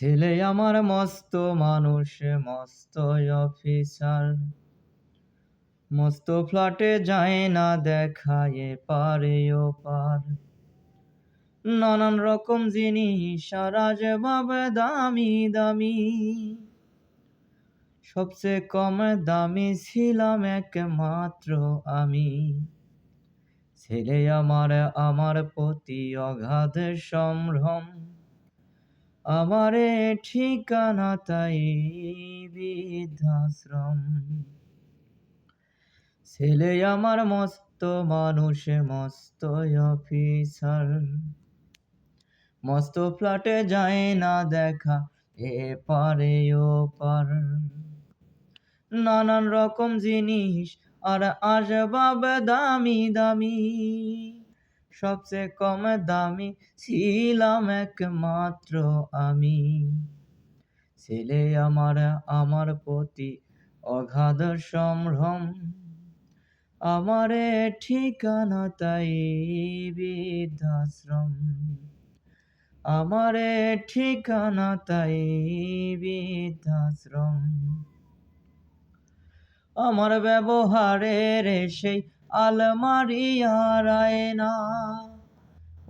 ছেলে আমার মস্ত মানুষ, মস্ত অফিসার, মস্ত ফ্ল্যাটে যায় না দেখা এপারে ওপার। নানান রকম জিনিস আর আজবাব দামি দামি, সবচেয়ে কম দামি ছিলাম একমাত্র আমি। ছেলে আমার প্রতি অগাধ সম্ভ্রম, আমারে ঠিকানা তাই বৃদ্ধাশ্রম। ছেলে আমার মস্ত মানুষ, মস্ত অফিসার, মস্ত ফ্ল্যাটে যায় না দেখা এপারে ওপার। নানান রকম জিনিস আর আসবাব দামি দামি, সবচেয়ে কম দামি ছিলাম একমাত্র আমি। ছেলে আমার প্রতি অগাধ সম্ভ্রম, আমারে ঠিকানা তাই বৃদ্ধাশ্রম। আমারে ঠিকানা তাই বৃদ্ধাশ্রম। আমার ব্যবহারের সেই আলমারি আর আয়না,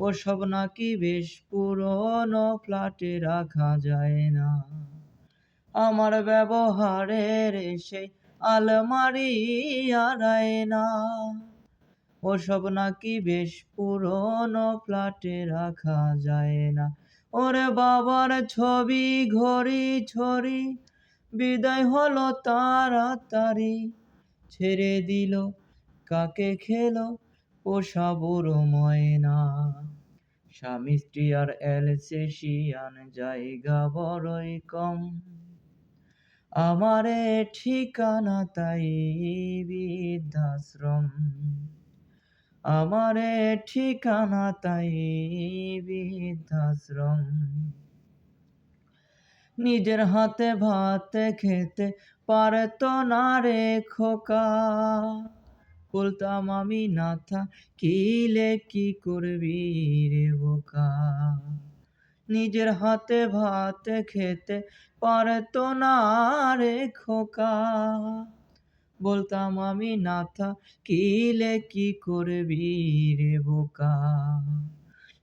ওসব নাকি বেশ পুরনো ফ্ল্যাটে রাখা যায় না। আমার ব্যবহারের সেই আলমারি আর আয়না, ওসব নাকি বেশ পুরনো ফ্ল্যাটে রাখা যায় না। ওরে বাবার ছবি ঘড়ি ছড়ি বিদায় হলো তাড়াতাড়ি, ছেড়ে দিল কাকে খেলো পোষা বুড়ো ময়না। স্বামী স্ত্রী আর অ্যালসেশিয়ান জায়গা বড়ই কম, আমারে ঠিকানা তাই বৃদ্ধাশ্রম। আমারে ঠিকানা তাই বৃদ্ধাশ্রম। নিজের হাতে ভাত খেতে পারতো না রে খোকা, বলতাম আমি না থাকিলে কি করবি রে বোকা। নিজের হাতে ভাত খেতে পারতো না রে খোকা, বলতাম আমি না থাকিলে কি করবি রে বোকা।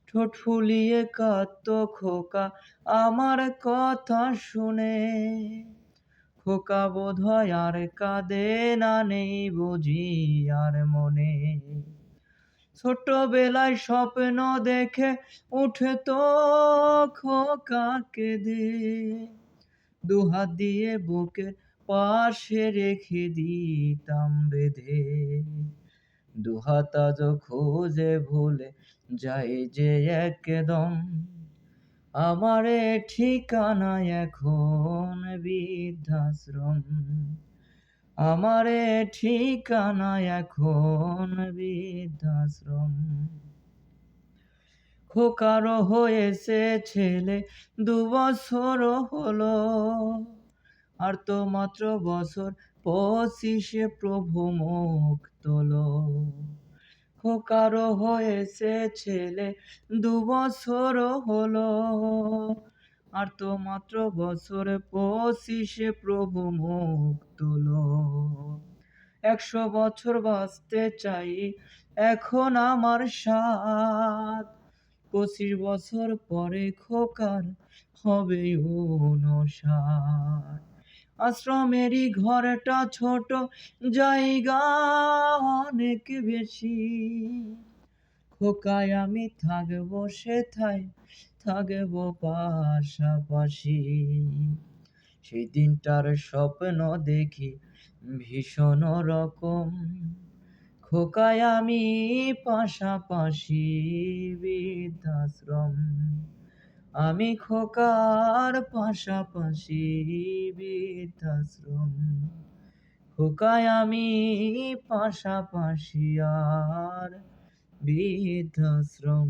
ঠোঁট ফুলিয়ে কাঁদতো খোকা আমার কথা শুনে, খোকা বোধহয় আর কাঁদে না, নেই বুঝি আর মনে। ছোটবেলায় স্বপ্ন দেখে উঠতো খোকা কেঁদে, দুহাত দিয়ে বুকের পাশে রেখে দিতাম বেঁধে। দুহাত আজ খুঁজে ভুলে যাই যে একদম, আমারে ঠিকানা এখন বৃদ্ধাশ্রম। আমারে ঠিকানা এখন বৃদ্ধাশ্রম। খোকারও হয়েছে ছেলে 2 বছর হলো, আর তো মাত্র বছর 25 প্রভু মুখ তোলো। খোকারও হয়েছে ছেলে 2 বছর হলো, আর তো মাত্র বছর 25 প্রভু মুখ তোলো। 100 বছর বাঁচতে চাই এখন আমার সাধ, 25 বছর পরে খোকার হবে 59। আশ্রমেরই ঘরটা ছোট, জায়গা অনেক বেশি, খোকায় আমি থাকবো সেথায় থাকবো পাশাপাশি। সেই দিনটার স্বপ্ন দেখি ভীষণ রকম, খোকায় আমি পাশাপাশি বৃদ্ধাশ্রম। আমি খোকার পাশাপাশি বৃদ্ধাশ্রম। খোকায় আমি পাশাপাশি আর বৃদ্ধাশ্রম।